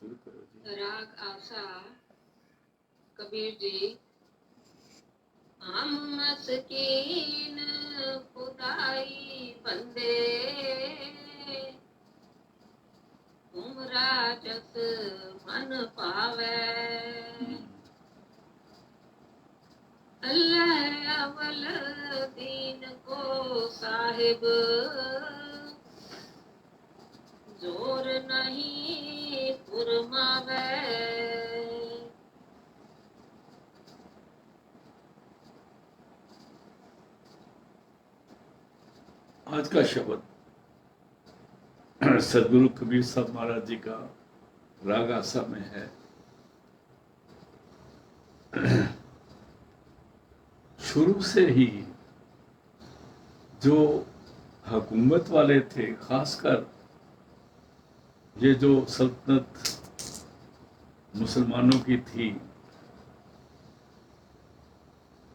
राग आशा। कबीर जी, हम मस्कीन खुदाई बंदे, तुम राजस मन पावे। अल्लाह अवल दीन को साहिब, जोर नहीं फुरमावे। आज का शब्द सदगुरु कबीर साहब महाराज जी का राग आसा में है। शुरू से ही जो हुकूमत वाले थे, खासकर ये जो सल्तनत मुसलमानों की थी,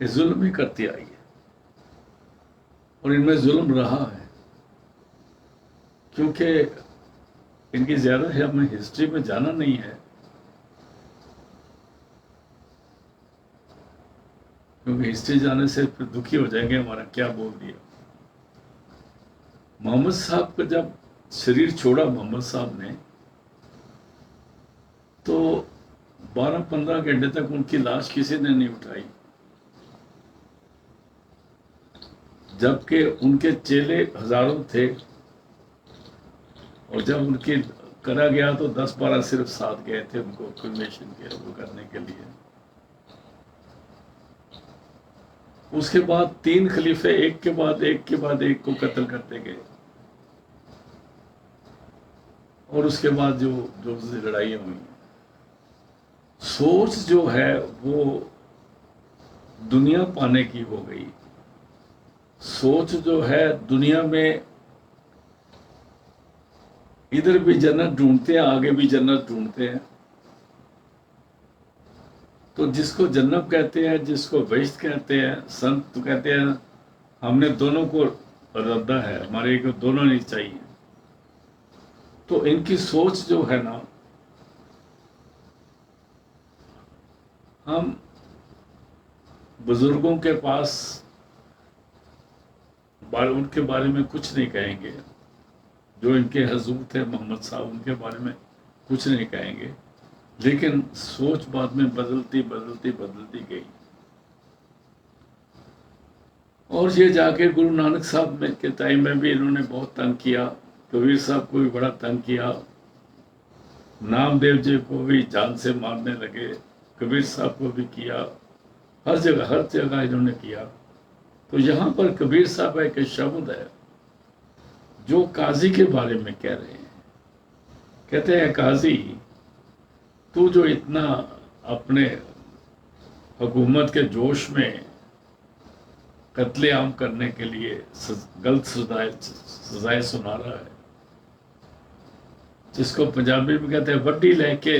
ये जुल्म ही करती आई है और इनमें जुल्म रहा है। क्योंकि इनकी ज्यादा हमें हिस्ट्री में जाना नहीं है, क्योंकि हिस्ट्री जाने से फिर दुखी हो जाएंगे हमारा क्या बोल दिया। मोहम्मद साहब का जब शरीर छोड़ा मोहम्मद साहब ने, तो 12-15 घंटे तक उनकी लाश किसी ने नहीं उठाई, जबकि उनके चेले हजारों थे और जब उनकी करा गया तो 10-12 सिर्फ साथ गए थे उनको क्रिमेशन के वो करने के लिए। उसके बाद 3 खलीफे एक के बाद एक को कत्ल करते गए और उसके बाद जो जो लड़ाइयाँ हुई। सोच जो है वो दुनिया पाने की हो गई। सोच जो है दुनिया में इधर भी जन्नत ढूंढते हैं, आगे भी जन्नत ढूंढते हैं। तो जिसको जन्नत कहते हैं, जिसको बहिश्त कहते हैं, संत तो कहते हैं हमने दोनों को रद्दा है, हमारे को दोनों नहीं चाहिए। तो इनकी सोच जो है ना, हम बुजुर्गों के पास उनके बारे में कुछ नहीं कहेंगे, जो इनके हजूर थे मोहम्मद साहब, उनके बारे में कुछ नहीं कहेंगे, लेकिन सोच बाद में बदलती गई। और ये जाके गुरु नानक साहब में के टाइम में भी इन्होंने बहुत तंग किया, कबीर साहब को भी बड़ा तंग किया, नामदेव जी को भी जान से मारने लगे, कबीर साहब को भी किया, हर जगह इन्होंने किया। तो यहाँ पर कबीर साहब एक शब्द है जो काजी के बारे में कह रहे हैं। कहते हैं, काजी तू जो इतना अपने हुकूमत के जोश में कत्लेआम करने के लिए गलत सजाएं सुना रहा है, जिसको पंजाबी में कहते हैं वड्डी लेके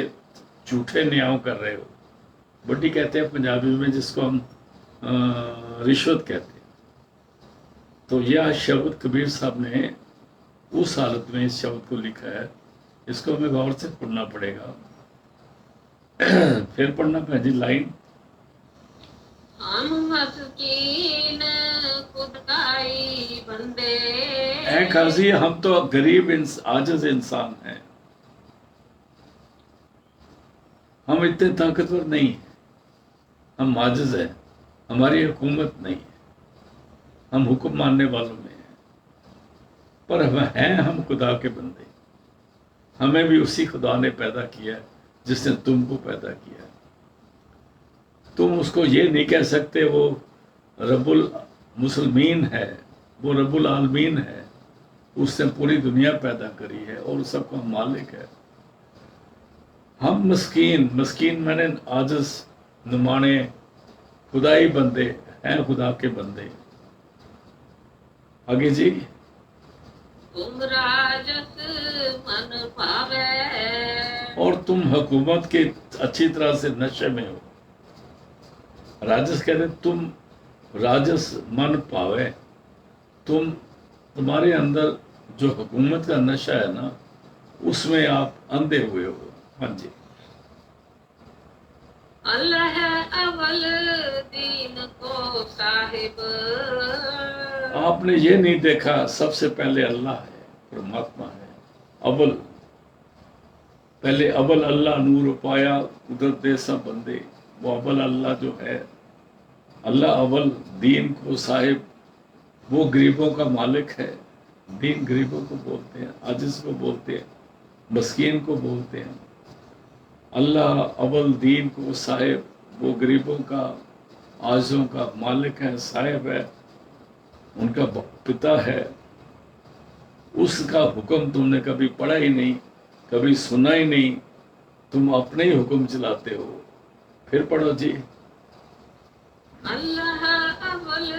झूठे न्याय कर रहे हो। वड्डी कहते हैं पंजाबी में जिसको हम रिश्वत कहते हैं। तो यह शब्द कबीर साहब ने उस हालत में इस शब्द को लिखा है। इसको हमें गौर से पढ़ना पड़ेगा। फिर पढ़ना पहली लाइन, हम मस्कीन खुदाई बंदे। ऐ काजी, हम तो गरीब आजिज इंसान हैं, हम इतने ताकतवर नहीं हैं, हम आजिज हैं, हमारी हुकूमत नहीं है, हम हुक्म मानने वालों में हैं, पर हम खुदा के बंदे। हमें भी उसी खुदा ने पैदा किया जिसने तुमको पैदा किया। तुम उसको ये नहीं कह सकते वो रब्बुल मुसलमीन है, वो रब्बुल आलमीन है, उसने पूरी दुनिया पैदा करी है और सबका मालिक है। हम मस्कीन मैंने आजिज नुमाने खुदाई बंदे हैं, खुदा के बंदे। आगे जी, तुम राजस मन पावे, और तुम हुकूमत के अच्छी तरह से नशे में हो। राजस कहते तुम राजस मन पावे, तुम्हारे अंदर जो हुकूमत का नशा है ना, उसमें आप अंधे हुए हो। हाँ जी। अल्लाह अवल दीन को साहिब। आपने ये नहीं देखा सबसे पहले अल्लाह है, परमात्मा है अव्वल। पहले अव्वल अल्लाह नूर पाया कुदरत दे सब बंदे। वो अव्वल अल्लाह जो है, अल्लाह अव्वल दीन को साहिब, वो गरीबों का मालिक है। दीन गरीबों को बोलते हैं, आजिज को बोलते हैं, मस्कीन को बोलते हैं। अल्लाह अव्वल दीन को साहिब, वो गरीबों का, आजिजों का मालिक है, साहिब है, उनका पिता है। उसका हुक्म तुमने कभी पढ़ा ही नहीं, कभी सुना ही नहीं, तुम अपने ही हुक्म चलाते हो। फिर पढ़ो जी। अल्लाह अवल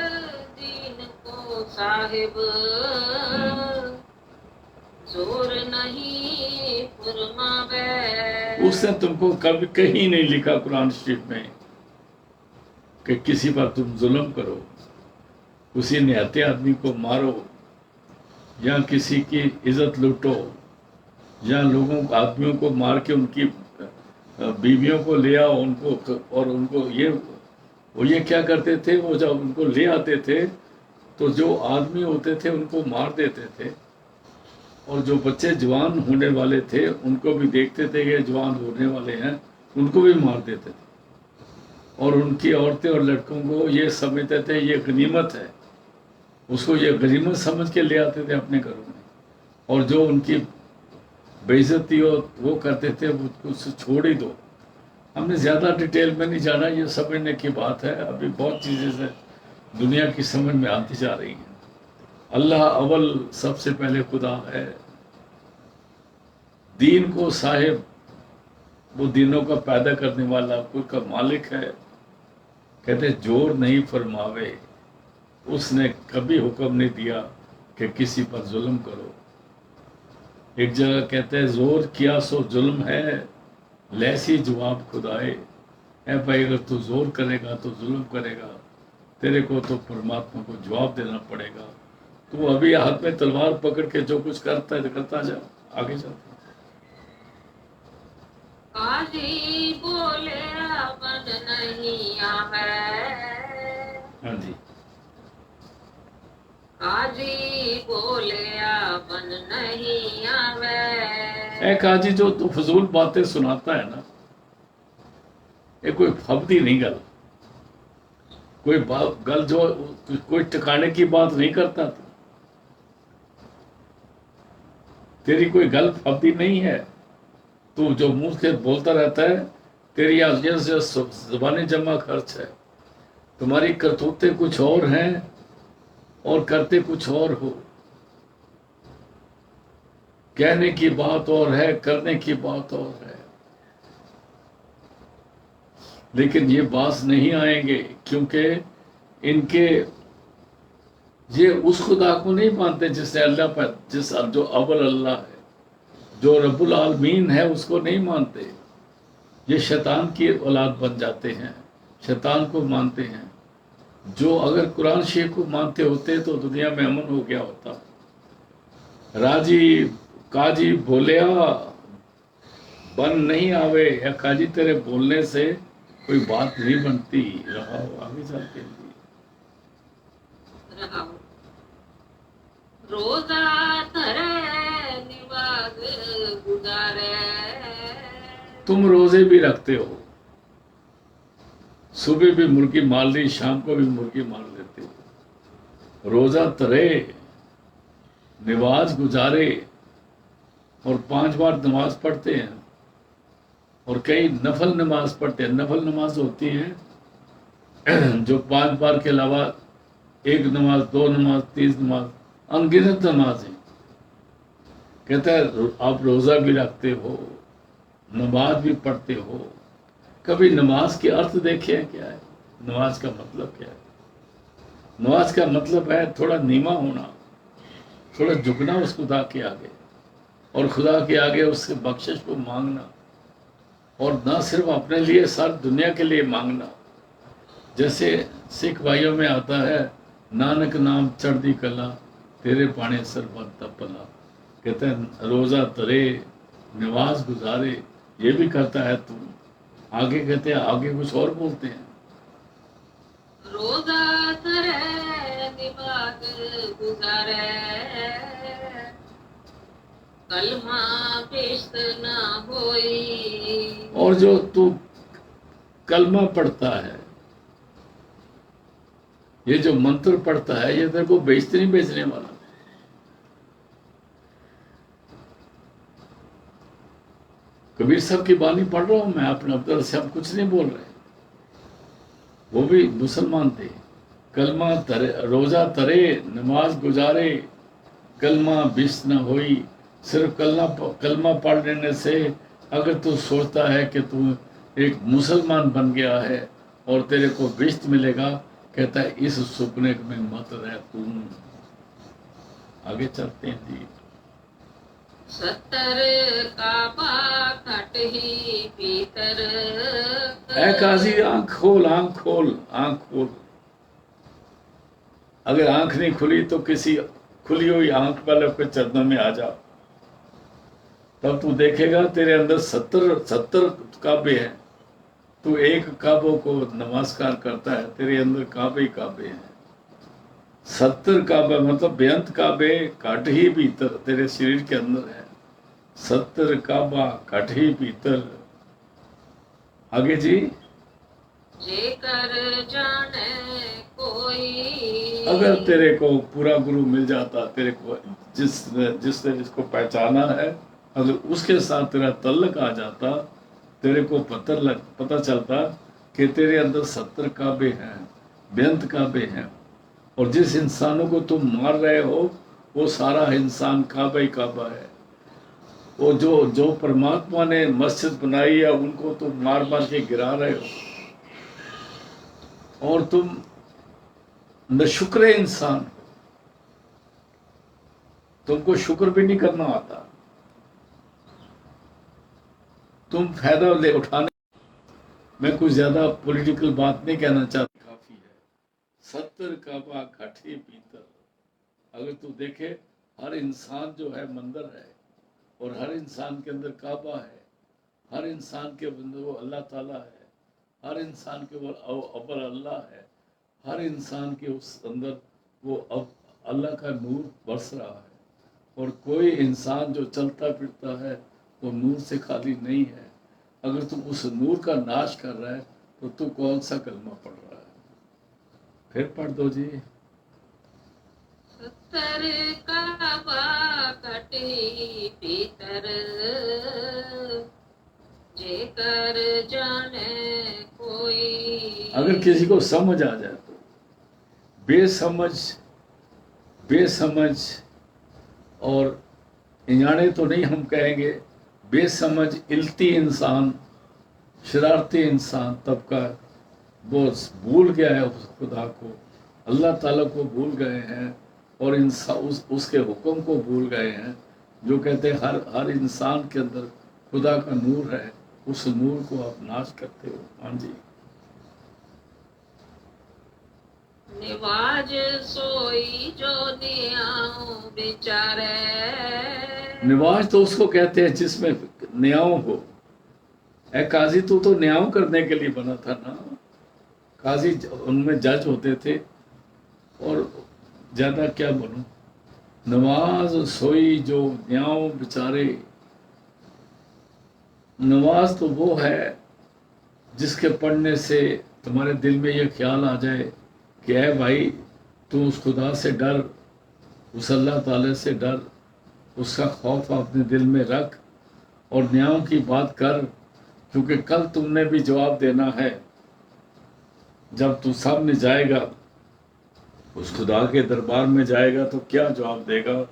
दीन को साहिब, जोर नहीं फरमावे। उसने तुमको कभी कहीं नहीं लिखा कुरान शरीफ में कि किसी पर तुम जुल्म करो, किसी निहत्ते आदमी को मारो, या किसी की इज्जत लूटो, या लोगों आदमियों को मार के उनकी बीवियों को ले आओ उनको, और उनको ये क्या करते थे, वो जब उनको ले आते थे तो जो आदमी होते थे उनको मार देते थे, और जो बच्चे जवान होने वाले थे उनको भी देखते थे कि जवान होने वाले हैं, उनको भी मार देते थे। और उनकी औरतें और लड़कों को ये समझते थे ये गनीमत है, उसको ये गनीमत समझ के ले आते थे अपने घरों में। और जो उनकी बेइज्जती वो करते थे उसको छोड़ ही दो। हमने ज़्यादा डिटेल में नहीं जाना, ये समझने की बात है। अभी बहुत चीज़ें से दुनिया की समझ में आती जा रही हैं। अल्लाह अव्वल सबसे पहले खुदा है, दीन को साहिब, वो दिनों का पैदा करने वाला, कोई का मालिक है। कहते जोर नहीं फरमावे, उसने कभी हुक्म नहीं दिया कि किसी पर जुल्म करो। एक जगह कहते हैं जोर किया सो जुल्म है, लैसी जवाब खुदाए। है भाई, अगर तू जोर करेगा तो जुल्म करेगा, तेरे को तो परमात्मा को जवाब देना पड़ेगा। तू अभी हाथ में तलवार पकड़ के जो कुछ करता है करता जा, आगे जा। काजी बोले बन नहीं आवे। हाँ जी। काजी बोले बन नहीं आवे। ए काजी जो तू फजूल बातें सुनाता है ना, ये कोई फबदी नहीं गल, कोई गल जो कोई ठिकाने की बात नहीं करता था। तेरी कोई गल फबदी नहीं है, तू जो मुंह से बोलता रहता है, तेरी ज़बानी जमा खर्च है। तुम्हारी करतूते कुछ और हैं और करते कुछ और हो। कहने की बात और है, करने की बात और है। लेकिन ये बात नहीं आएंगे क्योंकि इनके ये उस खुदा को नहीं मानते जिसने अल्लाह पर, जो अव्वल अल्लाह है, जो रब्बुल आलमीन है, उसको नहीं मानते। ये शैतान की औलाद बन जाते हैं, शैतान को मानते हैं। जो अगर कुरान शरीफ को मानते होते तो दुनिया में अमन हो गया होता। राजी काजी बोलिया बन नहीं आवे, या काजी तेरे बोलने से कोई बात नहीं बनती। रहा आगे चलते रहा रोजा धरे निवाज गुजारे। तुम रोजे भी रखते हो, सुबह भी मुर्गी मार ली, शाम को भी मुर्गी मार लेते हो। रोजा तरे, नमाज गुजारे, और 5 बार नमाज पढ़ते हैं, और कई नफल नमाज पढ़ते हैं। नफल नमाज होती है जो 5 बार के अलावा 1 नमाज, 2 नमाज, 3 नमाज, अनगिनत नमाज है। कहता है आप रोजा भी रखते हो, नमाज भी पढ़ते हो। कभी नमाज के अर्थ देखे हैं क्या है? नमाज का मतलब क्या है? नमाज का मतलब है थोड़ा नीमा होना, थोड़ा झुकना उस खुदा के आगे, और खुदा के आगे उससे बख्शिश को मांगना, और ना सिर्फ अपने लिए, सारी दुनिया के लिए मांगना। जैसे सिख भाइयों में आता है, नानक नाम चढ़दी कला, तेरे पाने सरबत भला। कहते हैं रोज़ा तरे, नमाज गुजारे, ये भी करता है तू। आगे कहते हैं, आगे कुछ और बोलते हैं। रोजा करे निवाज गुजारे, कलमा पेश न होई। और जो तू कलमा पढ़ता है, ये जो मंत्र पढ़ता है, ये तेरे को बेचते नहीं बेचने वाला। कबीर साहब की बानी पढ़ रहा हूं मैं, अपने अब्दुल से हम कुछ नहीं बोल रहे। वो भी मुसलमान थे। कलमा तरे, रोजा तरे, नमाज गुजारे, कलमा बिस न होई। सिर्फ कलमा पढ़ लेने से अगर तू सोचता है कि तू एक मुसलमान बन गया है और तेरे को बिश्त मिलेगा, कहता है इस सपने में मत रह तू। आगे चलते हैं जी। 70 काबा खट ही भीतर। ऐ काजी, आंख खोल, आंख खोल, आंख खोल। अगर आंख नहीं खुली तो किसी खुली हुई आंख वाले के चरणों में आ जा, तब तू देखेगा तेरे अंदर 70 काबे हैं। तू एक काबों को नमस्कार करता है, तेरे अंदर काबे ही काबे हैं। 70 काबे मतलब बेअंत काबे काट ही भीतर तेरे शरीर के अंदर है। 70 काबा काट ही भीतर। आगे जी। जेकर जाने कोई। अगर तेरे को पूरा गुरु मिल जाता, तेरे को जिसने जिसको पहचाना है, अगर उसके साथ तेरा तल्लक आ जाता, तेरे को पता चलता कि तेरे अंदर 70 काबे हैं, बेअंत काबे हैं। और जिस इंसानों को तुम मार रहे हो, वो सारा इंसान काबा ही काबा है। वो जो परमात्मा ने मस्जिद बनाई है, उनको तुम मार मार के गिरा रहे हो। और तुम नशुक्र इंसान हो, तुमको शुक्र भी नहीं करना आता। तुम फायदा ले उठाने। मैं कुछ ज्यादा पॉलिटिकल बात नहीं कहना चाहता, काफी है। 70 काबा घाटी भीतर। अगर तू देखे, हर इंसान जो है मंदिर है, और हर इंसान के अंदर काबा है। हर इंसान के अंदर वो अल्लाह ताला है। हर इंसान के अव्वल अल्लाह है। हर इंसान के उस अंदर वो अब अल्लाह का नूर बरस रहा है। और कोई इंसान जो चलता फिरता है वो नूर से खाली नहीं है। अगर तुम उस नूर का नाश कर रहा है तो तू कौन सा कलमा पढ़ रहा है? फिर पढ़ दो जी। 70 काबा कट ही भीतर, जेकर जाने कोई। अगर किसी को समझ आ जाए तो बेसमझ और अनजाने तो नहीं हम कहेंगे, बेसमझ इल्ती इंसान, शरारती इंसान तबका, वो भूल गया है उस खुदा को, अल्लाह ताला को भूल गए हैं, और उसके हुक्म को भूल गए हैं। जो कहते हैं हर इंसान के अंदर खुदा का नूर है, उस नूर को आप नाश करते हो। हाँ जी। निवाज सोई जो नियाओ बेचारे। निवाज तो उसको कहते हैं जिसमें न्याय हो। ऐ काजी, तू तो न्याय करने के लिए बना था ना। काजी उनमें जज होते थे, और ज्यादा क्या बोलूं। नमाज सोई जो न्याय बेचारे। नमाज तो वो है जिसके पढ़ने से तुम्हारे दिल में ये ख्याल आ जाए कि ऐ भाई, तू उस खुदा से डर, उस अल्लाह ताला से डर, उसका खौफ अपने दिल में रख और न्याय की बात कर। क्योंकि कल तुमने भी जवाब देना है। जब तू सामने जाएगा, उस खुदा के दरबार में जाएगा, तो क्या जवाब देगा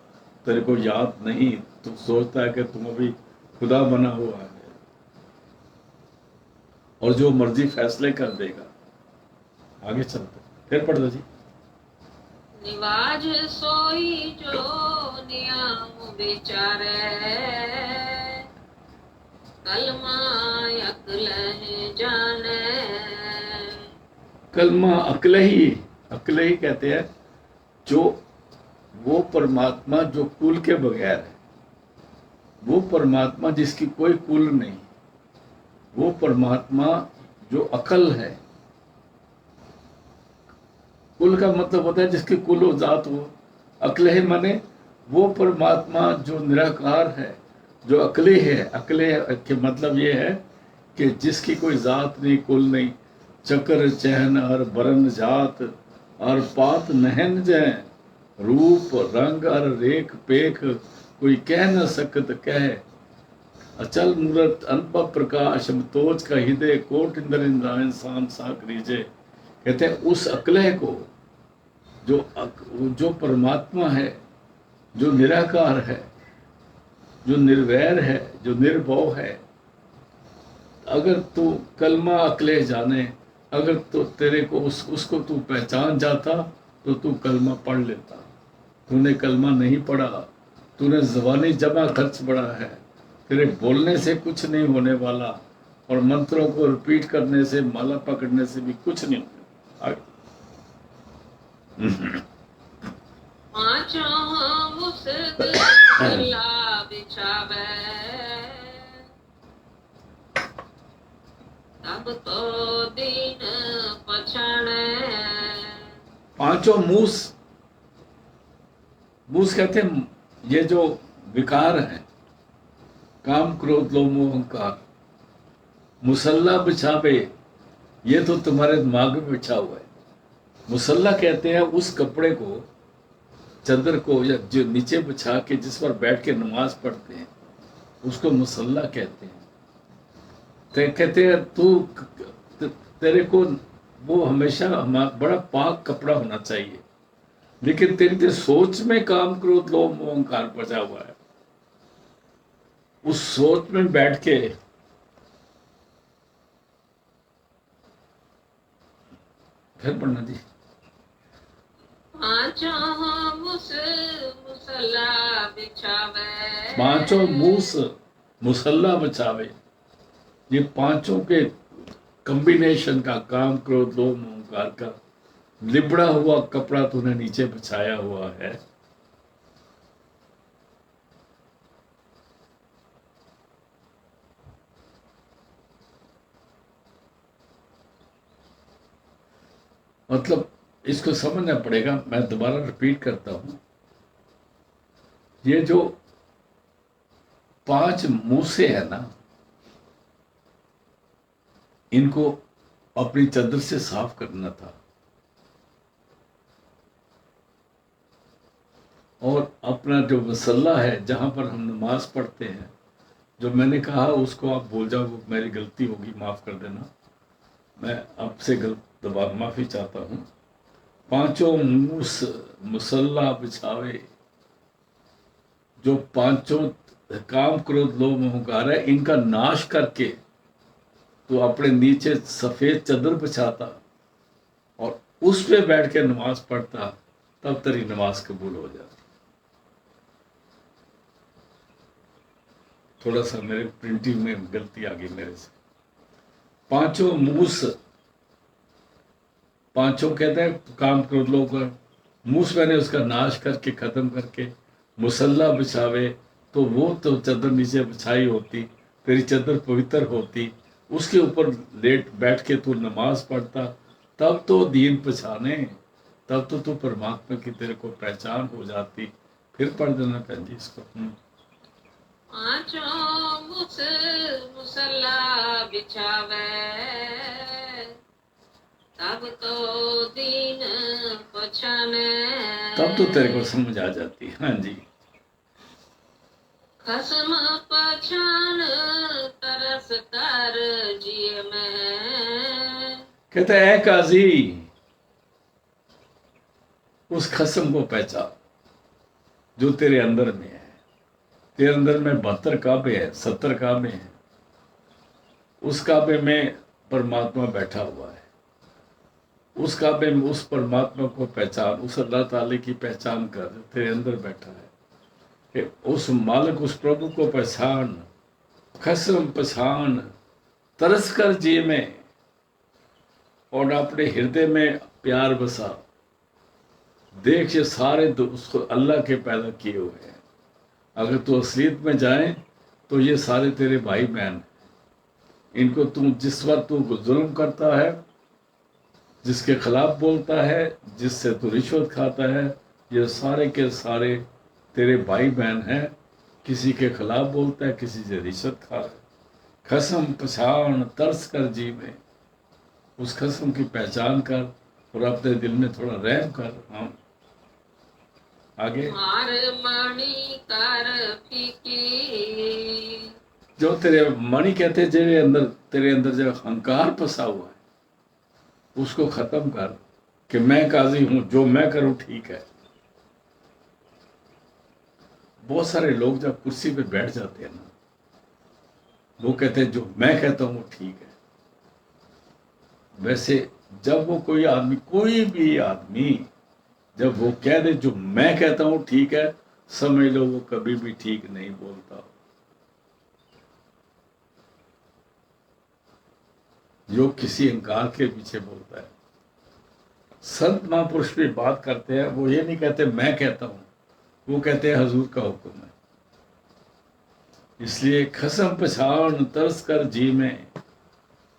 तेरे को याद नहीं। तू सोचता है कि तुम अभी खुदा बना हुआ है और जो मर्जी फैसले कर देगा। आगे चलते, फिर पढ़ दो जी। निवाज सोई जो नियाम बेचारे, कलमा अकल जाने। कलमा अकल ही कहते हैं जो वो परमात्मा जो कुल के बगैर है, वो परमात्मा जिसकी कोई कुल नहीं, वो परमात्मा जो अकल है, कुल का मतलब होता है जिसकी कुल हो जात हो, अकले है माने वो परमात्मा जो निराकार है, जो अकले है। अकले के मतलब ये है कि जिसकी कोई जात नहीं, कुल नहीं, चक्र चहन और बरन जात और पात नहन जय, रूप रंग और रेख पेख कोई कह न सकत कह, अचल मूरत अनुभव प्रकाश तोज का हृदय कोट इंद्र इंद्रायण शाम साक रीजे। कहते हैं उस अकले को जो परमात्मा है, जो निराकार है, जो निर्वैर है, जो निर्भव है, अगर तू कलमा अकले जाने, अगर तो तेरे को उसको तू पहचान जाता तो तू कलमा पढ़ लेता। तूने कलमा नहीं पढ़ा, तूने ज़बानी जमा खर्च बढ़ा है, तेरे बोलने से कुछ नहीं होने वाला और मंत्रों को रिपीट करने से, माला पकड़ने से भी कुछ नहीं होने वाला। पाँचों मुसला बिछावे, तब तो दीन पछाड़े। पांचों मूस, मूस कहते हैं ये जो विकार है, काम क्रोध लोभ मोह अहंकार, मुसल्ला बिछावे, ये तो तुम्हारे दिमाग में बिछा हुआ है। मुसल्ला कहते हैं उस कपड़े को, चादर को, या जो नीचे बिछा के जिस पर बैठ के नमाज पढ़ते हैं उसको मुसल्ला कहते हैं। कहते हैं तेरे को वो हमेशा बड़ा पाक कपड़ा होना चाहिए, लेकिन तेरी सोच में काम क्रोध लोभ मोह अहंकार बचा हुआ है। उस सोच में बैठ के फिर पढ़ना जी। पाँचों मुसला बिछावे, पांचों मूस मुसल्ला बचावे, ये पांचों के कॉम्बिनेशन का, काम क्रोध लोभ मोह अहंकार का लिबड़ा हुआ कपड़ा तूने नीचे बिछाया हुआ है। मतलब इसको समझना पड़ेगा। मैं दोबारा रिपीट करता हूं, ये जो पांच मूसे है ना, इनको अपनी चादर से साफ करना था और अपना जो मसल्ला है जहां पर हम नमाज पढ़ते हैं, जो मैंने कहा उसको आप भूल जाओ, वो मेरी गलती होगी, माफ कर देना, मैं आपसे दोबारा माफी चाहता हूं। पांचों मूस मुसल्ला बिछावे, जो पांचों काम क्रोध लोभ मोह अहंकार है, इनका नाश करके तो अपने नीचे सफेद चादर बिछाता और उस पे बैठ के नमाज पढ़ता, तब तेरी नमाज कबूल हो जाती। थोड़ा सा मेरे प्रिंटिंग में गलती आ गई मेरे से। पांचों मूस, पांचों कहते हैं काम क्रोध लोभ, मूस मैंने उसका नाश करके खत्म करके मुसल्ला बिछावे, तो वो तो चादर नीचे बिछाई होती, तेरी चादर पवित्र होती, उसके ऊपर लेट बैठ के तू नमाज पढ़ता, तब तो दीन पहचाने, तब तो तू परमात्मा की तेरे को पहचान हो जाती। फिर पढ़ देना बहन जी इसको। पाँचों मुसला बिछावे, तब तो दीन पछाने। तब तो तेरे को समझ आ जाती। हाँ जी। खसम पछान तरस कर जिय में, कहते हैं काजी, उस खसम को पहचान जो तेरे अंदर में है। तेरे अंदर में 72 काबे है, 70 काबे हैं, उस काबे में परमात्मा बैठा हुआ है। उस काबे में उस परमात्मा को पहचान, उस अल्लाह ताले की पहचान कर जो तेरे अंदर बैठा है, कि उस मालिक, उस प्रभु को पहचान, खसम पहचान, तरस कर जी में, और अपने हृदय में प्यार बसा। देख ये सारे उसको अल्लाह के पैदा किए हुए हैं। अगर तू असलियत में जाए तो ये सारे तेरे भाई बहन, इनको तू जिस वक्त तू जुल्म करता है, जिसके खिलाफ बोलता है, जिससे तू रिश्वत खाता है, ये सारे के सारे तेरे भाई बहन हैं। किसी के खिलाफ बोलता है, किसी से रिश्वत खा रहा है। खसम पछाण तरस कर जी में, उस खसम की पहचान कर और अपने दिल में थोड़ा रहम कर। हाँ, आगे। मार मणि कर फीकी, जो तेरे मणि कहते हैं, तेरे अंदर जो अहंकार फंसा हुआ है, उसको खत्म कर कि मैं काजी हूं, जो मैं करूं ठीक है। बहुत सारे लोग जब कुर्सी पे बैठ जाते हैं ना, वो कहते हैं जो मैं कहता हूं वो ठीक है। वैसे जब वो कोई भी आदमी जब वो कह दे जो मैं कहता हूं ठीक है, समझ लो वो कभी भी ठीक नहीं बोलता। जो किसी अहंकार के पीछे बोलता है। संत महापुरुष भी बात करते हैं, वो ये नहीं कहते मैं कहता हूं, वो कहते हैं हजूर का हुक्म है। इसलिए खसम पछाण तरस कर जी में,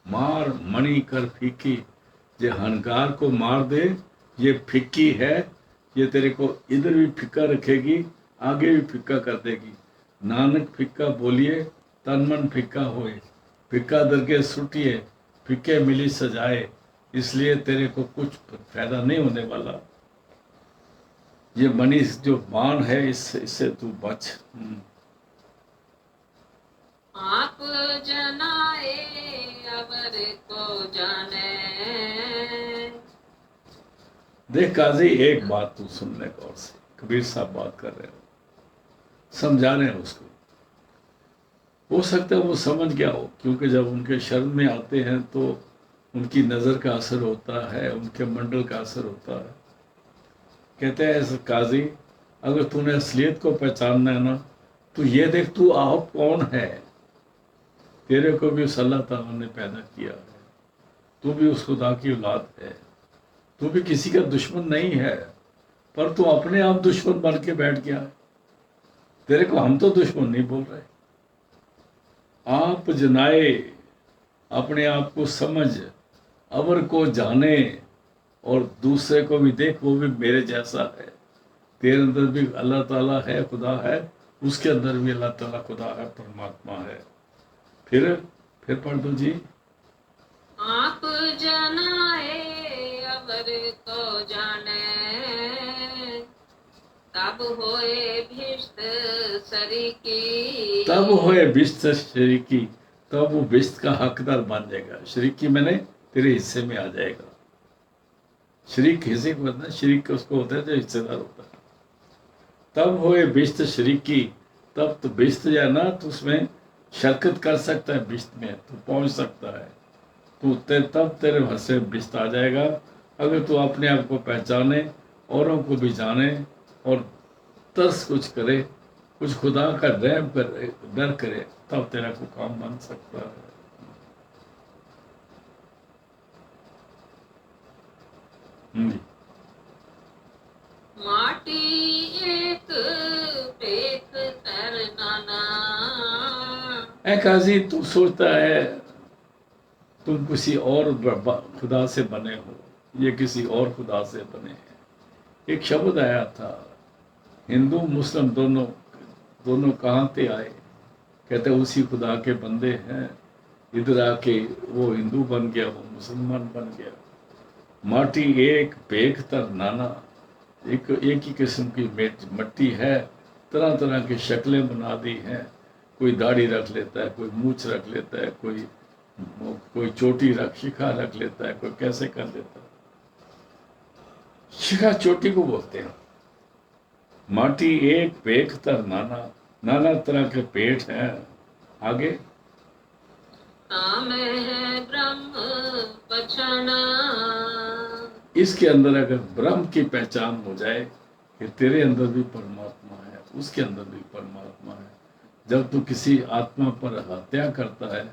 मार मणि कर फीकी। ये अहंकार को मार दे, ये फिक्की है, ये तेरे को इधर भी फिक्का रखेगी, आगे भी फिक्का कर देगी। नानक फिक्का बोलिए, तन मन फिक्का होए। फिक्का दरके सुटिए, फिक्के मिली सजाए। इसलिए तेरे को कुछ फायदा नहीं होने वाला। ये मणि जो बाण है, इससे तू बच। आप जनाए अवर को जाने। देख काजी, एक बात तू सुन ले गौर से। कबीर साहब बात कर रहे हो, समझा रहे हैं उसको। हो सकता है वो समझ गया हो, क्योंकि जब उनके शरण में आते हैं तो उनकी नज़र का असर होता है, उनके मंडल का असर होता है। कहते हैं ऐसे काजी, अगर तूने असलियत को पहचानना है ना, तो ये देख तू आप कौन है। तेरे को भी उस अल्लाह ताला ने पैदा किया है, तू भी उस खुदा की औलाद है, तू भी किसी का दुश्मन नहीं है, पर तू अपने आप दुश्मन बन के बैठ गया है। तेरे को हम तो दुश्मन नहीं बोल रहे। आप जनाए, अपने आप को समझ, अवर को जाने, और दूसरे को भी देख, वो भी मेरे जैसा है। तेरे अंदर भी अल्लाह ताला है, खुदा है, उसके अंदर भी अल्लाह ताला खुदा है, परमात्मा है। फिर पढ़ दो जी। आप जनाए अवर को जाने, तब होए भिष्ट सरीकी। तब होए भिष्ट शरीकी, तब वो भिष्ट का हकदार बन जाएगा। शरीकी मैंने तेरे हिस्से में आ जाएगा। शरीक हिस्से को बताना, शरीक उसको होता है जो हिस्सेदार होता है। तब होए भिष्ट शरीकी, तब तो भिष्ट जो है ना, तो उसमें शरकत कर सकता है, भिष्ट में तो पहुंच सकता है। तब तेरे घर से भिष्ट आ जाएगा। अगर तू अपने आप को पहचाने, औरों को भी जाने, और तरस कुछ करे, कुछ खुदा का रहम करे, डर करे, तब तेरा को काम बन सकता है। माटी एक पेक तर नाना। ऐ काजी, तू सोचता है तुम किसी और खुदा से बने हो, ये किसी और खुदा से बने हैं। एक शब्द आया था, हिंदू मुस्लिम दोनों कहाँ से आए। कहते उसी खुदा के बंदे हैं। इधर आके वो हिंदू बन गया, वो मुसलमान बन गया। माटी एक पेख तर नाना, एक ही किस्म की मट्टी है, तरह तरह की शक्लें बना दी हैं। कोई दाढ़ी रख लेता है, कोई मूछ रख लेता है, कोई चोटी शिखा रख लेता है, कोई कैसे कर लेता है। शिखा चोटी को बोलते हैं। माटी एक पेख तर नाना, नाना तरह के पेट हैं। आगे। है ब्रह्म पछाना। इसके अंदर अगर ब्रह्म की पहचान हो जाए कि तेरे अंदर भी परमात्मा है, उसके अंदर भी परमात्मा है। जब तू किसी आत्मा पर हत्या करता है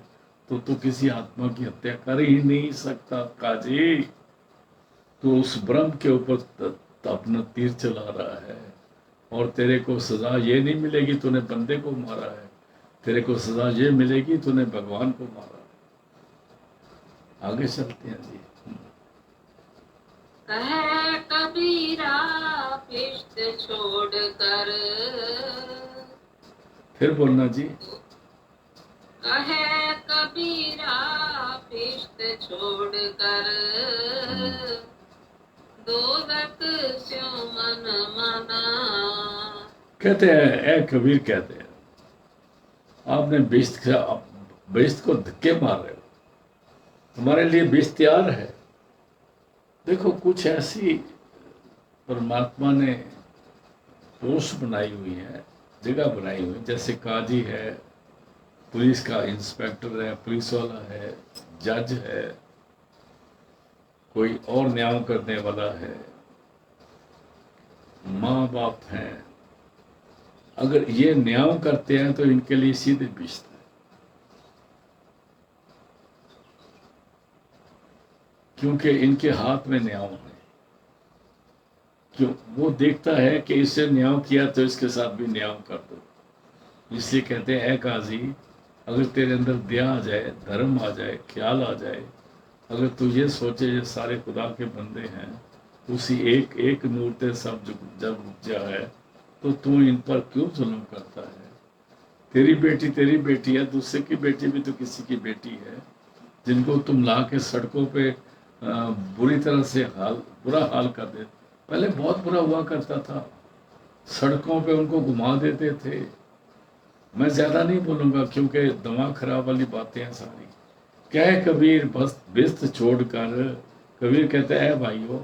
तो तू किसी आत्मा की हत्या कर ही नहीं सकता काजी। तू उस ब्रह्म के ऊपर अपना तीर चला रहा है, और तेरे को सजा ये नहीं मिलेगी तूने बंदे को मारा है, तेरे को सजा ये मिलेगी तूने भगवान को मारा। आगे चलते हैं जी। कहे कबीरा पिष्ट छोड़ कर, फिर बोलना जी। कहे कबीरा पिष्ट छोड़ कर, दोदक स्यो मन माना। कहते हैं, ए कबीर कहते हैं, आपने बेइज्जत को धक्के मार रहे हो, तुम्हारे लिए बेइज्जत तैयार है। देखो कुछ ऐसी परमात्मा ने पोस्ट बनाई हुई है, जगह बनाई हुई है, जैसे काजी है, पुलिस का इंस्पेक्टर है, पुलिस वाला है, जज है, कोई और न्याय करने वाला है, माँ बाप हैं। अगर ये न्याय करते हैं तो इनके लिए सीधे बेइज्जत है, क्योंकि इनके हाथ में न्याय है। क्यों? वो देखता है कि इससे न्याय किया तो इसके साथ भी न्याय कर दो। इसलिए कहते हैं, ए काजी, अगर तेरे अंदर दया आ जाए, धर्म आ जाए, ख्याल आ जाए, अगर तू ये सोचे ये सारे खुदा के बंदे हैं, उसी एक एक नूर ते सब जब उपजा है, तो तू इन पर क्यों जुल्म करता है? तेरी बेटी है, दूसरे की बेटी भी तो किसी की बेटी है, जिनको तुम ला के सड़कों पे बुरी तरह से बुरा हाल कर दे। पहले बहुत बुरा हुआ करता था, सड़कों पे उनको घुमा देते थे। मैं ज्यादा नहीं बोलूंगा क्योंकि दिमाग खराब वाली बातें हैं सारी। कह कबीर बस बेइज्जत छोड़कर, कबीर कहते हैं भाइयों,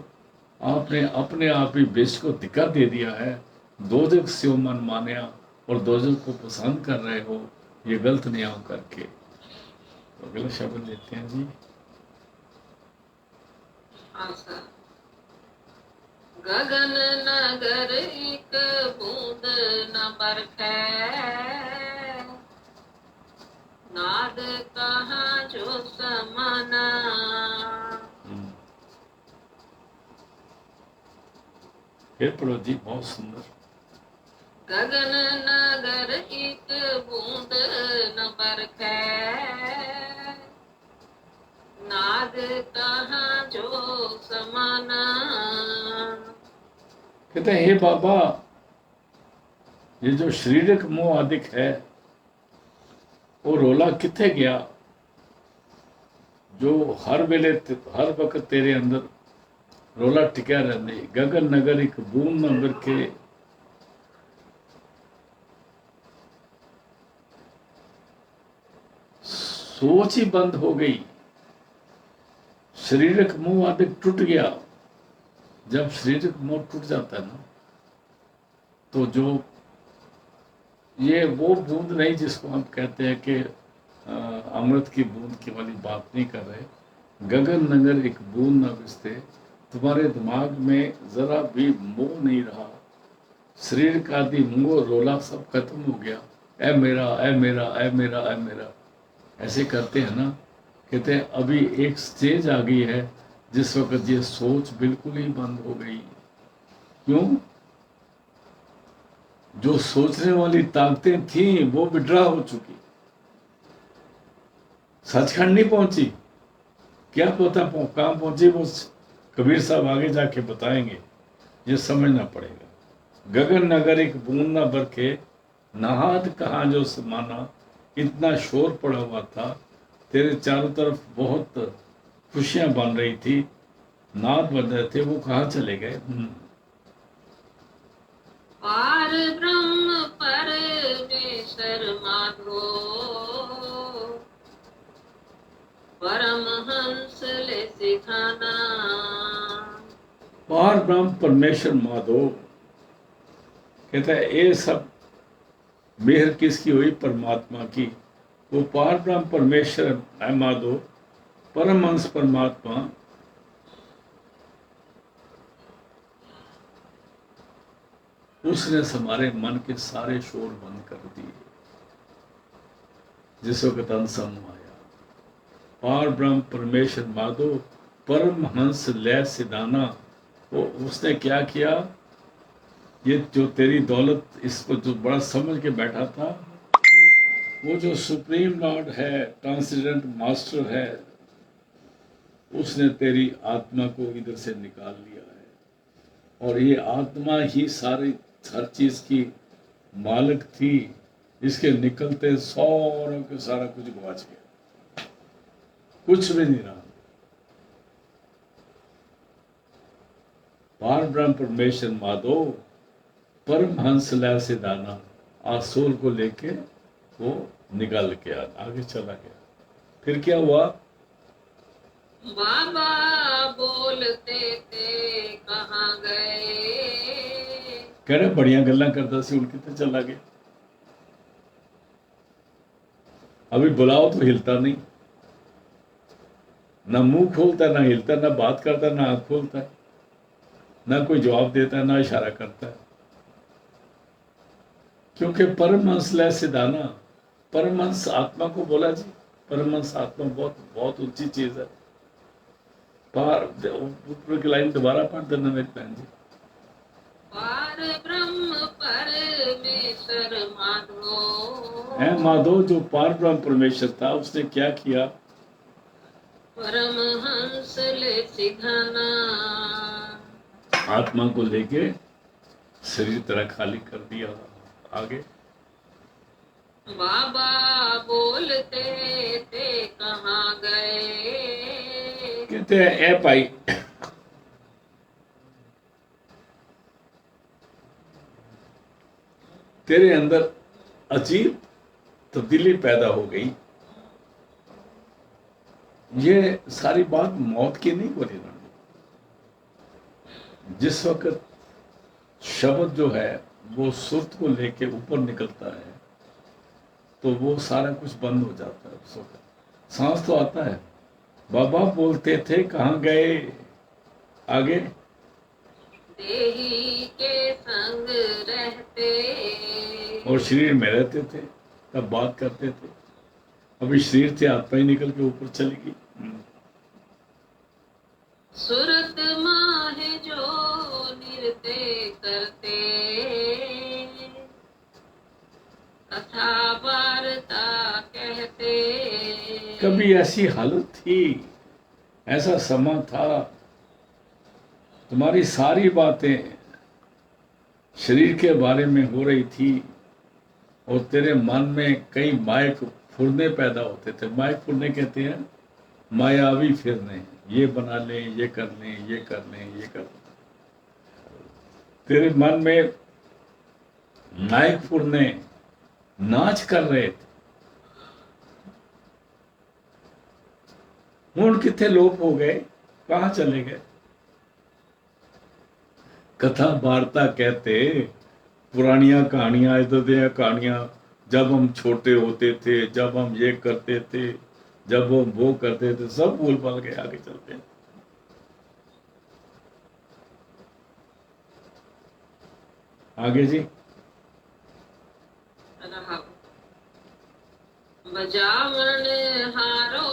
आपने अपने आप ही बेइज्जत को धिक्कार दे दिया है, दोजख से मन मानया और दोजख को पसंद कर रहे हो, ये गलत न्याय करके। तो अगला शब्द लेते हैं जी। हाँ सर। गगन नगर एक बूंद न बरखे, नाद कहाँ जो समाना। फिर पढ़ो जी, बहुत सुंदर। गगन नगर एक बूंद न बरखे, नाद कहाँ जो समाना। कहते हैं, हे बाबा, ये जो शारीरिक मोह अधिक है, वो रोला किथे गया जो हर वेले हर वक्त तेरे अंदर रोला टिका रहंदे। गगन नगर एक बूंद न बरखे, सोच ही बंद हो गई, शारीरिक मोह अधिक टूट गया। जब शारीरिक मोह टूट जाता है ना, तो जो ये वो बूंद नहीं जिसको हम कहते हैं कि अमृत की बूंद की वाली बात नहीं कर रहे। गगन नगर एक बूंद न बिसते, तुम्हारे दिमाग में जरा भी मोह नहीं रहा, शरीर का आदि मोह रोला सब खत्म हो गया। ऐ मेरा, ऐ मेरा, ऐ मेरा, ऐ मेरा, ऐसे करते हैं ना। कहते हैं अभी एक स्टेज आ गई है जिस वक्त ये सोच बिल्कुल ही बंद हो गई। क्यों? जो सोचने वाली ताकतें थी वो विड्रा हो चुकी, सचखंड नहीं पहुंची। क्या पता कहां पहुंची, वो कबीर साहब आगे जाके बताएंगे, ये समझना पड़ेगा। गगन नगर एक बूंद न बरखे, नहाद कहाँ जो समाना। इतना शोर पड़ा हुआ था, तेरे चारों तरफ बहुत खुशियां बन रही थी, नाद बज रहे थे, वो कहाँ चले गए? पार ब्रह्म परमेश्वर माधो, परमहंस ले सिखाना। पार ब्रह्म परमेश्वर माधो, कहता है ये सब मेहर किसकी हुई? परमात्मा की। वो पार ब्रह्म परमेश्वर है माधो, परमहंस परमात्मा, उसने हमारे मन के सारे शोर बंद कर दिए जिस वक्त अंसम आया। पार ब्रह्म परमेश्वर माधो, परमहंस लय सिदाना। वो उसने क्या किया? ये जो तेरी दौलत, इसको जो बड़ा समझ के बैठा था, वो जो सुप्रीम लॉर्ड है, ट्रांसेंडेंट मास्टर है, उसने तेरी आत्मा को इधर से निकाल लिया है। और ये आत्मा ही सारी हर चीज की मालिक थी। इसके निकलते सारों के सारा कुछ गवाच गया, कुछ भी नहीं रहा। पार ब्रह्म परमेश्वर माधो परमहंस लय से दाना आसोल को लेके वो निकल के आगे चला गया। फिर क्या हुआ? बाबा बोलते थे कहाँ गए, कह रहे बढ़िया गल्ला करता सी उनके तो चला गया। अभी बुलाओ तो हिलता नहीं, ना मुंह खोलता, ना हिलता, ना बात करता, ना आंख खोलता है, ना कोई जवाब देता है, ना इशारा करता है। क्योंकि परमहंस लय से दाना, परमहंस आत्मा को बोला जी। परमहंस आत्मा बहुत बहुत ऊंची चीज है। पार ऊपर की लाइन दोबारा पढ़ देना मेरी बहन जी। पार ब्रह्म परमेश्वर माधो, है माधो जो पार ब्रह्म परमेश्वर था, उसने क्या किया? परमहंस ले सिखाना, आत्मा को लेके शरीर तरह खाली कर दिया। आगे बाबा बोलते थे कहाँ गए, कहते हैं ए भाई, तेरे अंदर अजीब तब्दीली पैदा हो गई। ये सारी बात मौत की नहीं बोली ना। जिस वक्त शब्द जो है वो सुर्त को लेके ऊपर निकलता है तो वो सारा कुछ बंद हो जाता है। उस वक्त सांस तो आता है। बाबा बोलते थे कहाँ गए? आगे देही के संग रहते, और शरीर में रहते थे, तब बात करते थे। अभी शरीर से आत्मा ही निकल के ऊपर चली गई। सुरत माहे जो निरते करते, कथा वार्ता कहते, कभी ऐसी हालत थी, ऐसा समा था, तुम्हारी सारी बातें शरीर के बारे में हो रही थी और तेरे मन में कई माइक फुरने पैदा होते थे। माइक फुरने कहते हैं मायावी फिरने, ये बना लें, ये कर लें, ये कर लें, ये कर लें। तेरे मन में माइक फुरने नाच कर रहे थे। हुण किथे लोप हो गए, कहाँ चले गए? कथा वार्ता कहते, पुरानियां कहानियां, इधर दियां कहानियां, जब हम छोटे होते थे, जब हम ये करते थे, जब हम वो करते थे, सब भूल भाल के आगे चलते हैं। आगे जी रहा बजावन हारो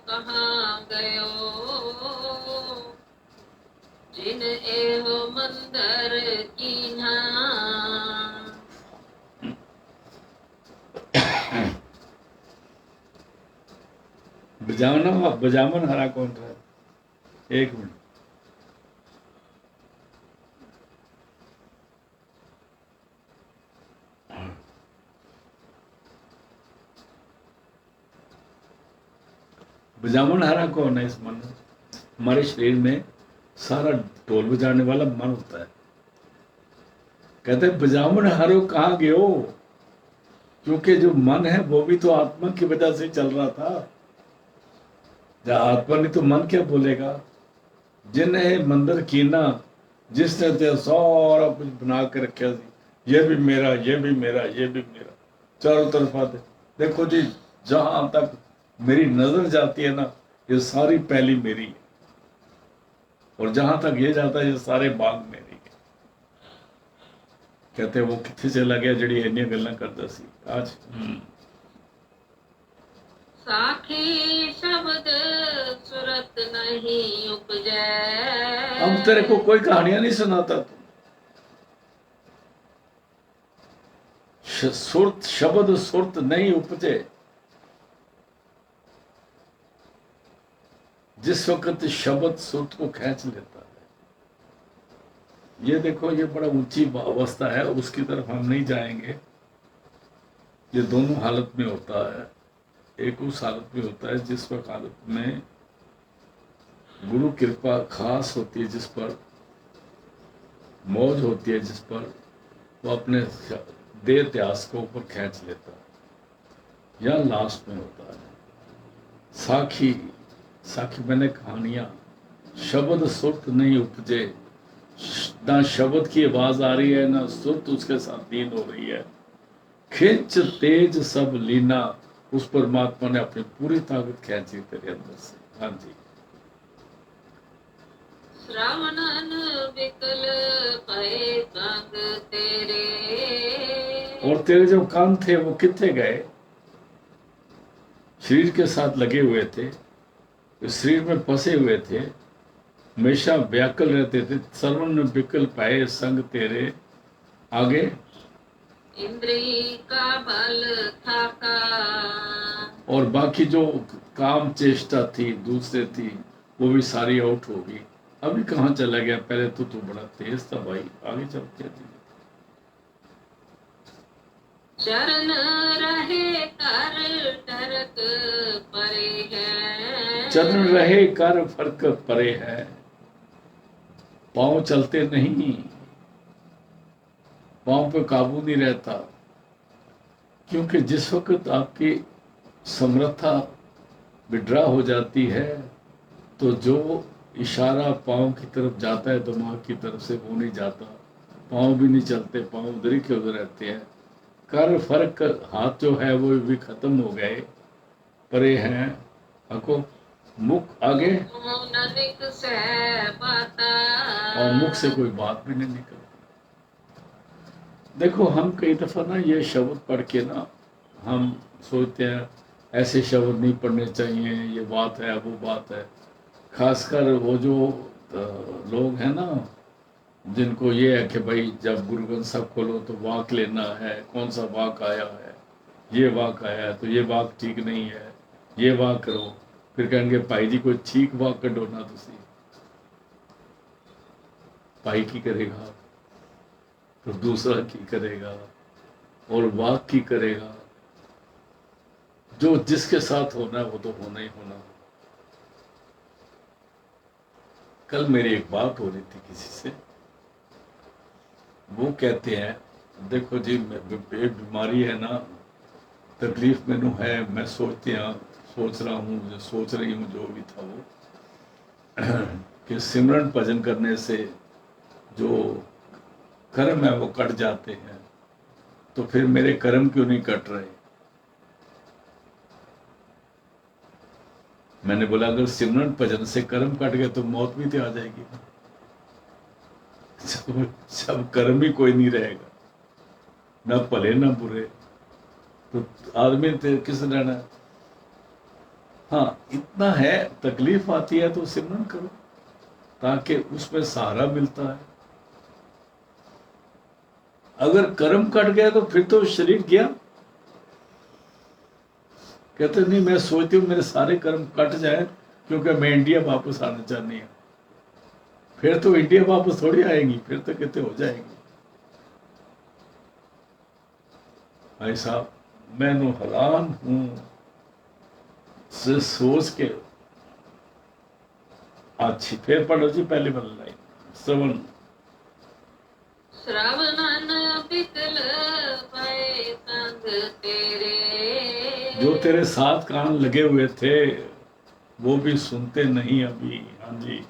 कहाँ गयो, जिन एहो मंदर कीन्हा, बजावन हरा कौन था? एक मिनट, बजावन हरा कौन है? इस मन, हमारे शरीर में सारा ढोल बजाने वाला मन होता है। कहते बजावन हारो कहाँ गयो? क्योंकि जो मन है वो भी तो आत्मा की वजह से चल रहा था। जब आत्मा नहीं तो मन क्या बोलेगा? जिन्हें मंदिर कीना, जिसने तो सारा कुछ बना के रखा सी, ये भी मेरा, ये भी मेरा, ये भी मेरा, चारों तरफ आते। देखो जी, जहां तक मेरी नजर जाती है ना, ये सारी पहली मेरी है, और जहां तक ये जाता है ये सारे बाग मेरी है। कहते वो किथे चला गया जड़ी इन्नियां गल्लां करदा सी आज। साखी शब्द सुरत नहीं उपजै, अब तेरे को कोई कहानियां नहीं सुनाता तू। सुरत शब्द सुरत नहीं उपजे। जिस वक्त शब्द सुत को खींच लेता है, ये देखो ये बड़ा ऊंची अवस्था है, उसकी तरफ हम नहीं जाएंगे। ये दोनों हालत में होता है। एक उस हालत में होता है जिस वक्त हालत में गुरु कृपा खास होती है, जिस पर मौज होती है, जिस पर वो अपने देह इतिहास को ऊपर खींच लेता है। या लास्ट में होता है साखी। साखी मैंने कहानियां, शब्द सुरत नहीं उपजे, ना शब्द की आवाज आ रही है ना सुरत उसके साथ लीन हो रही है। खिंच तेज सब लीना, उस परमात्मा ने अपनी पूरी ताकत खींची तेरे अंदर से। हाँ जी। श्रावणन विकल भय संग तेरे। और तेरे जो कान थे वो कितने गए? शरीर के साथ लगे हुए थे, शरीर में फंसे हुए थे, हमेशा व्याकुल रहते थे। श्रवण विकल पाए संग तेरे। आगे इंद्री का बल थाका। और बाकी जो काम चेष्टा थी दूसरे थी वो भी सारी आउट होगी। अभी कहाँ चला गया? पहले तो तू बड़ा तेज था भाई, आगे चल क्या थी? चरण रहे कर टरक परे है। चरण रहे कर फर्क परे है। पांव चलते नहीं, पांव पे काबू नहीं रहता, क्योंकि जिस वक्त आपकी समर्था विड्रा हो जाती है तो जो इशारा पांव की तरफ जाता है दिमाग की तरफ से वो नहीं जाता, पांव भी नहीं चलते, पांव उधर ही के उधर रहते हैं। कर फर्क, हाथ जो है वो भी खत्म हो गए, परे हैं। अको मुख आगे, ननिक से बाता। और मुख से कोई बात भी नहीं निकलती। देखो हम कई दफा ना ये शब्द पढ़ के ना हम सोचते हैं ऐसे शब्द नहीं पढ़ने चाहिए, ये बात है वो बात है। खासकर वो जो लोग हैं ना जिनको ये है कि भाई जब गुरु ग्रंथ साहब खोलो तो वाक लेना है, कौन सा वाक आया है, ये वाक आया है तो ये वाक ठीक नहीं है, ये वाक करो। फिर कहेंगे भाई जी कोई ठीक वाक कढो ना, तुसी भाई की करेगा तो दूसरा की करेगा और वाक की करेगा। जो जिसके साथ होना है वो तो होना ही होना। कल मेरी एक बात हो रही थी किसी से, वो कहते हैं देखो जी एक बीमारी है ना, तकलीफ मैनू है, मैं सोच रहा हूँ सोच रही हूँ जो भी था वो कि सिमरन भजन करने से जो कर्म है वो कट जाते हैं, तो फिर मेरे कर्म क्यों नहीं कट रहे? मैंने बोला अगर सिमरन भजन से कर्म कट गए तो मौत भी तो आ जाएगी। जब कर्म ही कोई नहीं रहेगा, ना भले ना बुरे, तो आदमी तो किस रहना है? हाँ इतना है, तकलीफ आती है तो सिमरन करो ताकि उसमें सहारा मिलता है। अगर कर्म कट गया तो फिर तो शरीर गया। कहते नहीं मैं सोचती हूँ मेरे सारे कर्म कट जाए क्योंकि मैं इंडिया वापस आना चाहती हूँ। फिर तो इंडिया वापस थोड़ी आएंगी, फिर तो कितने हो जाएंगी। भाई साहब मैं हैरान हूं से सोच के। अच्छी फिर पढ़ो जी पहले वाली लाइन। श्रवण श्रावणन विकल भय संग तेरे। जो तेरे साथ कान लगे हुए थे वो भी सुनते नहीं अभी। हाँ जी।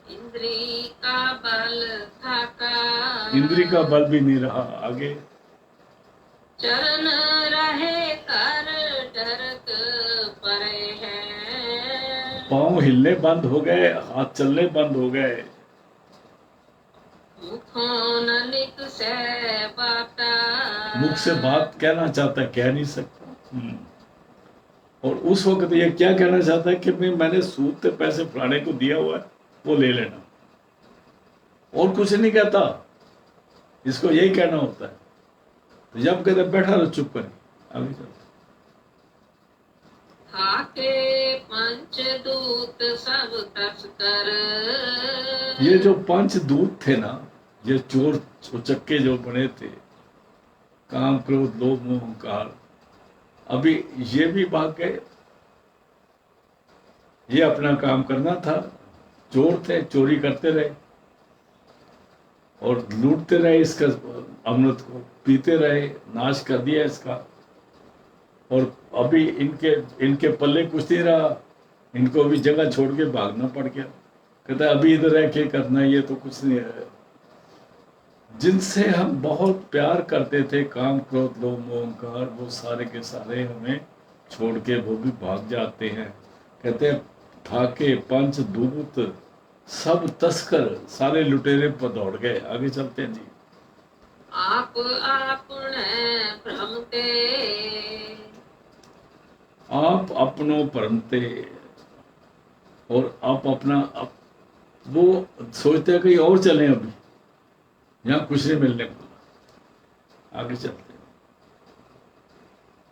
इंद्री का बल थाका। इंद्री का बल भी नहीं रहा। आगे चरण रहे कर डरक परे है। पांव हिलने बंद हो गए, हाथ चलने बंद हो गए। मुखों ननिक से बाता। मुख से बात कहना चाहता है, कह नहीं सकता। और उस वक्त ये क्या कहना चाहता है कि मैंने सूद के पैसे फलाने को दिया हुआ है, वो ले लेना, और कुछ नहीं कहता। इसको यही कहना होता है। तो जब कहते बैठा रहो चुप कर, आगे चलो। हाके पंच पंचदूत सब तस्कर। ये जो पंच दूत थे ना, ये चोर उचक्के जो बने थे, काम क्रोध लोभ मोह अहंकार, अभी ये भी भाग गए। ये अपना काम करना था, चोर थे, चोरी करते रहे और लूटते रहे, इसका अमृत को पीते रहे, नाश कर दिया इसका। और अभी इनके इनके पल्ले कुछ नहीं रहा, इनको भी जगह छोड़ के भागना पड़ गया। कहता अभी इधर रह के करना, ये तो कुछ नहीं है। जिनसे हम बहुत प्यार करते थे, काम क्रोध लोभ मोह अहंकार, वो सारे के सारे हमें छोड़ के वो भी भाग जाते हैं। कहते हैं ठाके पंच दूत सब तस्कर, सारे लुटेरे पर दौड़ गए। आगे चलते हैं जी। आप आपने भ्रमते। आप अपनो परमते, और आप अपना वो सोचते हैं कहीं और चलें, अभी यहाँ कुछ नहीं मिलने वाला। आगे चलते हैं।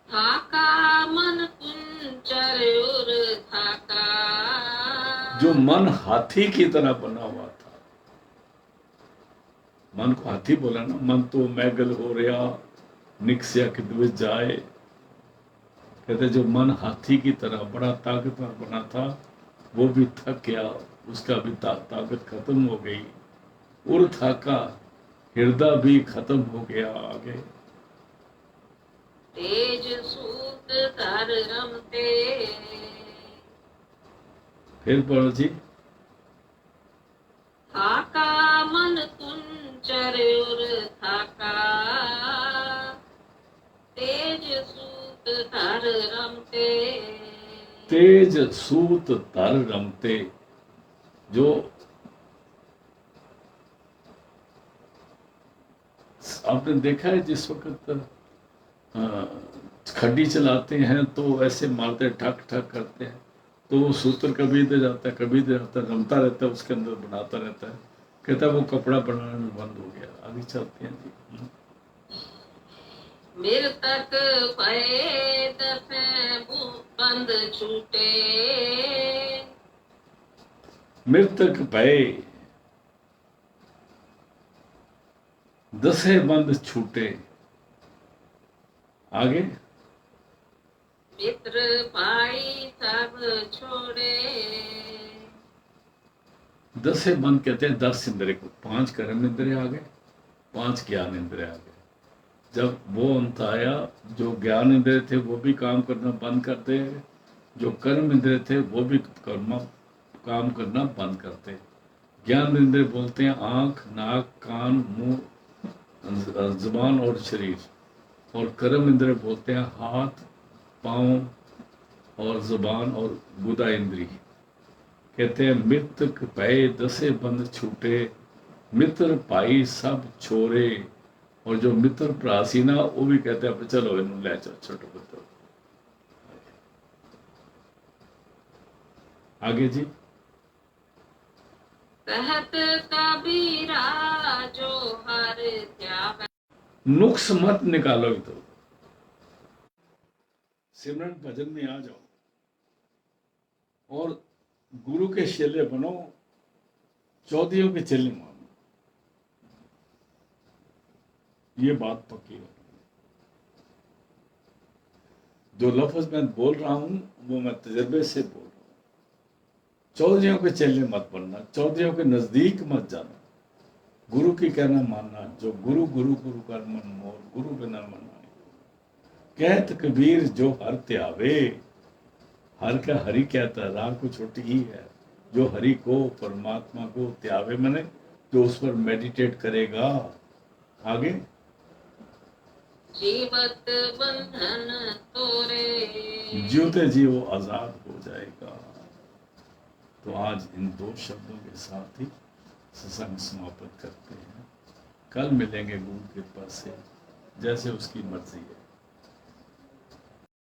थाका मन कुंचर और थाका। जो मन हाथी की तरह बना हुआ था, मन को हाथी बोला ना, मन तो मैगल हो रहा निकसिया किदवे जाए। कहते जो मन हाथी की तरह बड़ा ताकतवर बना था, वो भी थक गया, उसका भी ताकत खत्म हो गई। उर थाका, हृदय भी खत्म हो गया। आगे तेज सूत धर रमते। फिर पढ़ो जी। थाका मन कुंचर और थाका। तेज सूत धर रमते। तेज सूत धर रमते, जो आपने देखा है जिस वक्त खड्डी चलाते हैं तो ऐसे मारते ठक ठक करते हैं, तो वो सूत्र कभी इधर जाता है कभी इधर जाता है, रमता रहता है, उसके अंदर बनाता रहता है। कहता है वो कपड़ा बनाने में बंद हो गया। आगे चलते हैं जी। मृतक भय दस बंद छूटे। मृतक भय दसे बंद छूटे। आगे मित्र भाई सब छोड़े। दसे बंद कहते हैं 10 इंद्रिय को। 5 कर्म इंद्रिय आ गए, 5 ज्ञान इंद्रिय आ गए। जब वो अंत आया, जो ज्ञान इंद्रिय थे वो भी काम करना बंद करते, जो कर्म इंद्रिय थे वो भी काम करना बंद करते। ज्ञान इंद्रिय बोलते हैं आंख, नाक, कान, मुंह, जुबान और शरीर, और कर्म इंद्रिय बोलते हैं हाथ, पांव और जुबान और गुदा इंद्रिय। कहते हैं मृतक भय दसे बंद छूटे, मित्र भाई सब छोरे। और जो मित्र प्रासी ना, वो भी कहते हैं चलो इन ले चलो छोटे पुत्र। आगे जी। कहत कबीरा जो हर त्याग। नुक्स मत निकालो, तो सिमरन भजन में आ जाओ और गुरु के चेले बनो, चौधरियों के चेले मानो। ये बात पक्की है। जो लफ्ज मैं बोल रहा हूं वो मैं तजर्बे से बोल रहा हूं। चौधरियों के चेले मत बनना, चौधरियों के नजदीक मत जाना, गुरु की कहना मानना। जो गुरु गुरु गुरु कर मन मोर, गुरु बिना मन माने। कहत कबीर जो हर त्यावे, हर का हरि कहता, राह को छोटी ही है। जो हरि को, परमात्मा को त्यावे मने जो उस पर मेडिटेट करेगा। आगे जीवत बंधन तोरे। जीवते जी वो आजाद हो जाएगा। तो आज इन 2 शब्दों के साथ ही सत्संग समाप्त करते हैं। कल मिलेंगे गुरु कृपा से, जैसे उसकी मर्जी है।